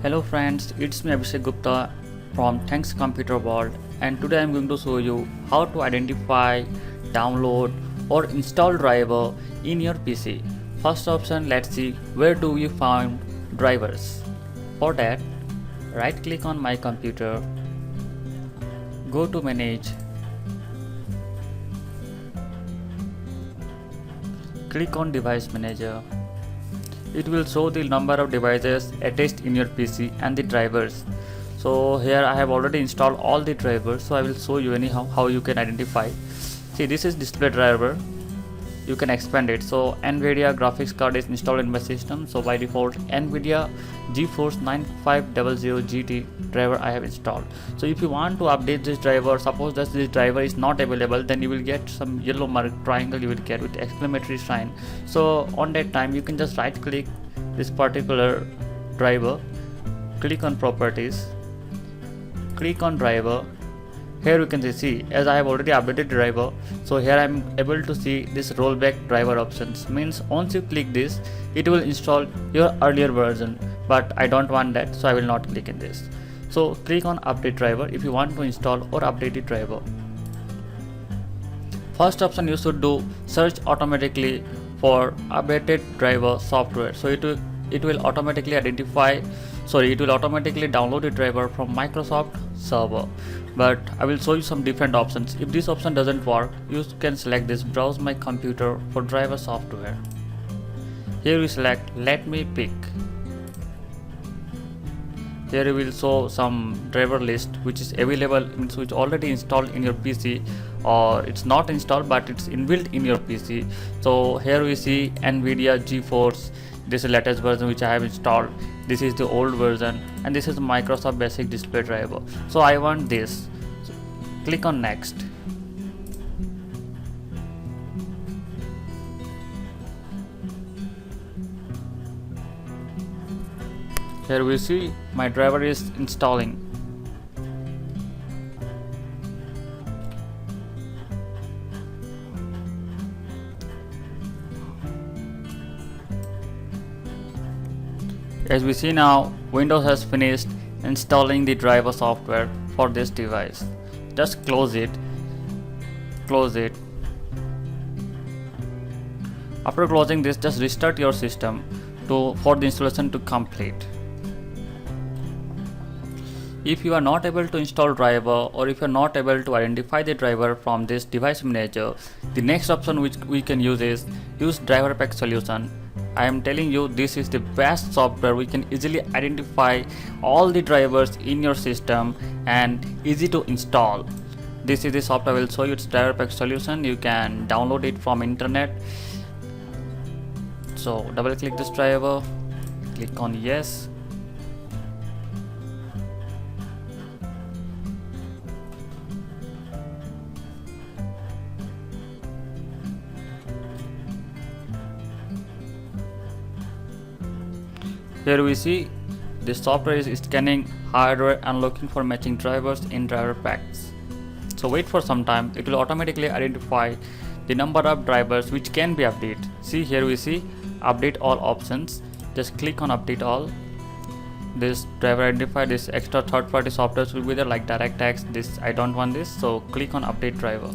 Hello friends, it's me Abhishek Gupta from Thanks Computer World, and today I'm going to show you how to identify, download or install driver in your PC. First option, let's see where do we find drivers. For that, right click on my computer, go to manage, click on device manager. It will show the number of devices attached in your PC and the drivers. So here I have already installed all the drivers, so I will show you anyhow how you can identify. See, this is display driver. You can expand it. So NVIDIA graphics card is installed in my system, so by default NVIDIA GeForce 9500 GT driver I have installed. So if you want to update this driver, suppose that this driver is not available, then you will get some yellow mark triangle you will get with exclamatory sign. So on that time you can just right click this particular driver, click on properties, click on driver. Here you can see as I have already updated driver, so here I am able to see this rollback driver options. Means once you click this, it will install your earlier version, but I don't want that, so I will not click in this. So click on update driver if you want to install or update the driver. First option you should do, search automatically for updated driver software. So it will automatically download the driver from Microsoft server. But I will show you some different options. If this option doesn't work, you can select this browse my computer for driver software. Here we select let me pick. Here you will show some driver list which is available, means which already installed in your PC, or it's not installed but it's inbuilt in your PC. So here we see NVIDIA GeForce. This is the latest version which I have installed. This is the old version, and this is Microsoft basic display driver. So I want this. So click on next. Here we see my driver is installing. As we see now, Windows has finished installing the driver software for this device. Just close it. After closing this, just restart your system for the installation to complete. If you are not able to install driver, or if you are not able to identify the driver from this device manager, the next option which we can use is use driver pack solution. I am telling you, this is the best software. We can easily identify all the drivers in your system and easy to install. This is the software I will show you. It's driver pack solution. You can download it from internet. So double click this driver, click on yes. Here we see this software is scanning hardware and looking for matching drivers in driver packs. So wait for some time, it will automatically identify the number of drivers which can be updated. See, here we see update all options. Just click on update all. This driver identify, this extra third-party softwares will be there like DirectX. This I don't want this, so click on update driver.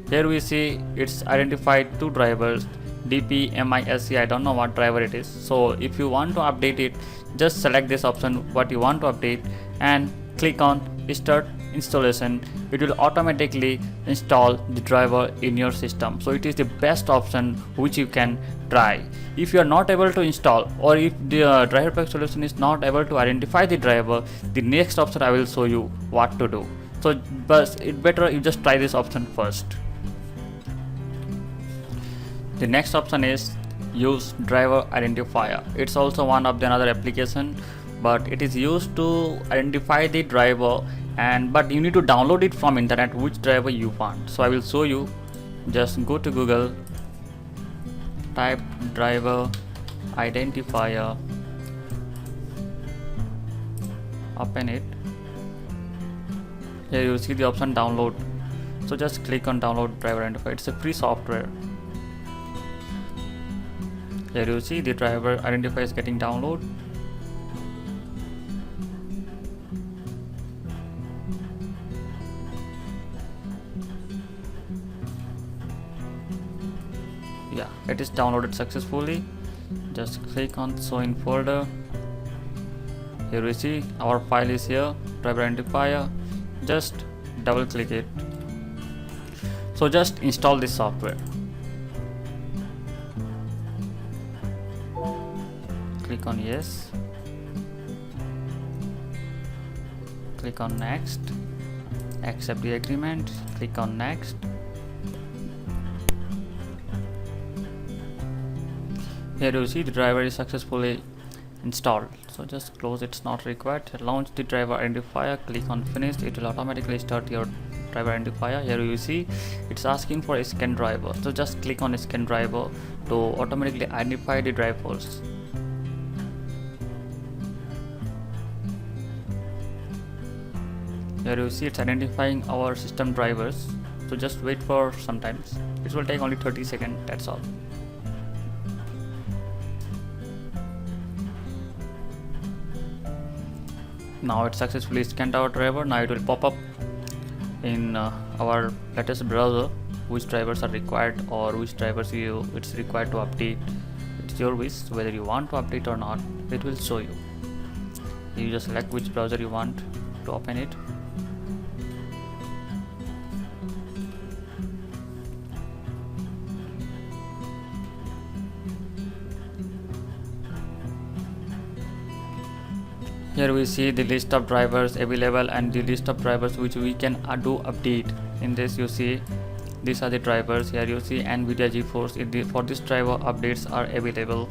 Here we see it's identified two drivers, DPMISC. I don't know what driver it is. So if you want to update it, just select this option what you want to update and click on start installation. It will automatically install the driver in your system. So it is the best option which you can try. If you are not able to install, or if the driver pack solution is not able to identify the driver, the next option I will show you what to do. So but it's better you just try this option first. The next option is use driver identifier. It's also one of the another application, but it is used to identify the driver, but you need to download it from internet which driver you want. So I will show you. Just go to Google, type driver identifier, open it. Here you see the option download. So just click on download driver identifier. It's a free software. Here you see the driver identifier is getting download. Yeah, it is downloaded successfully. Just click on show in folder. Here we see our file is here, driver identifier. Just double click it. So just install this software. Click on yes. Click on next. Accept the agreement. Click on next. Here you see the driver is successfully installed. So just close, it's not required. Launch the driver identifier. Click on finish. It will automatically start your driver identifier. Here you see it's asking for a scan driver. So just click on scan driver to automatically identify the drivers. Here you see it's identifying our system drivers. So just wait for some time. It will take only 30 seconds, that's all. Now it successfully scanned our driver. Now it will pop up in our latest browser which drivers are required or which drivers it's required to update. It's your wish whether you want to update or not. It will show you. You just select which browser you want to open it. Here we see the list of drivers available and the list of drivers which we can do update. In this you see these are the drivers. Here you see NVIDIA GeForce. For this driver updates are available.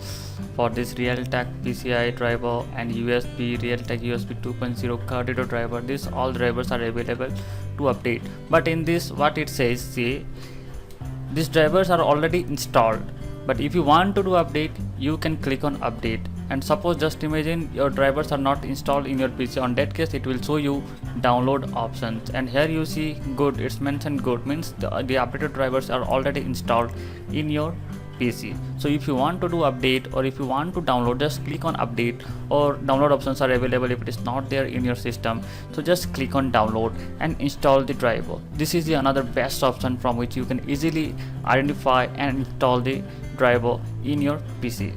For this Realtek PCI driver and USB Realtek USB 2.0 Cardido driver, these all drivers are available to update. But in this what it says, see these drivers are already installed. But if you want to do update, you can click on update. And suppose just imagine your drivers are not installed in your PC. On that case it will show you download options, and here you see good, it's mentioned good, means the updated drivers are already installed in your PC. So if you want to do update or if you want to download, just click on update, or download options are available if it is not there in your system. So just click on download and install the driver. This is the another best option from which you can easily identify and install the driver in your PC.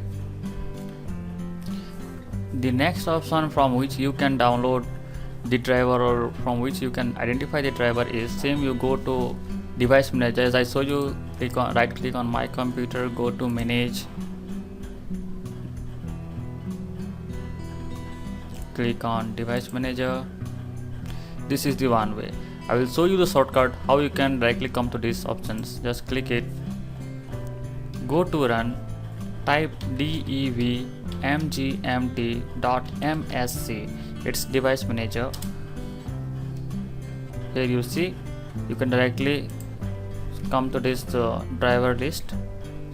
The next option from which you can download the driver or from which you can identify the driver is same. You go to device manager. As I show you, right click on my computer, go to manage, click on device manager. This is the one way. I will show you the shortcut how you can directly come to these options. Just click it, go to run, type devmgmt.msc. it's device manager. Here you see you can directly come to this driver list.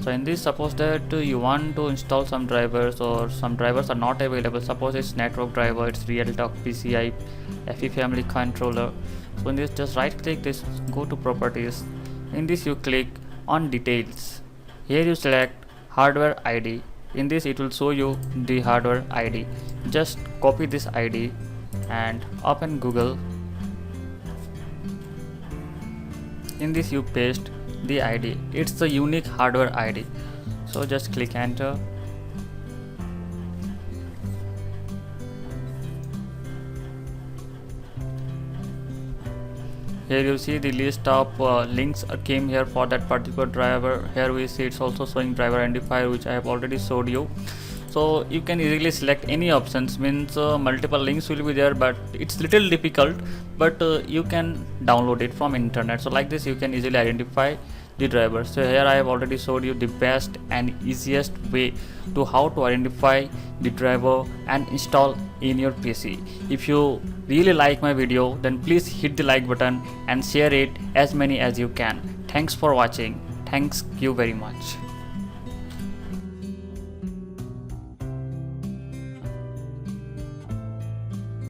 So in this, suppose that you want to install some drivers or some drivers are not available. Suppose it's network driver, it's Realtek PCI FE family controller. So in this, just right click this, go to properties. In this you click on details. Here you select hardware ID. In this it will show you the hardware ID. Just copy this ID and open Google. In this you paste the ID. It's the unique hardware ID. So just click enter. Here you see the list of links came here for that particular driver. Here we see it's also showing driver identifier, which I have already showed you. So you can easily select any options, means multiple links will be there, but it's little difficult, but you can download it from internet. So like this you can easily identify the driver. So here I have already showed you the best and easiest way to how to identify the driver and install in your PC. If you really like my video, then please hit the like button and share it as many as you can. Thanks for watching. Thanks you very much.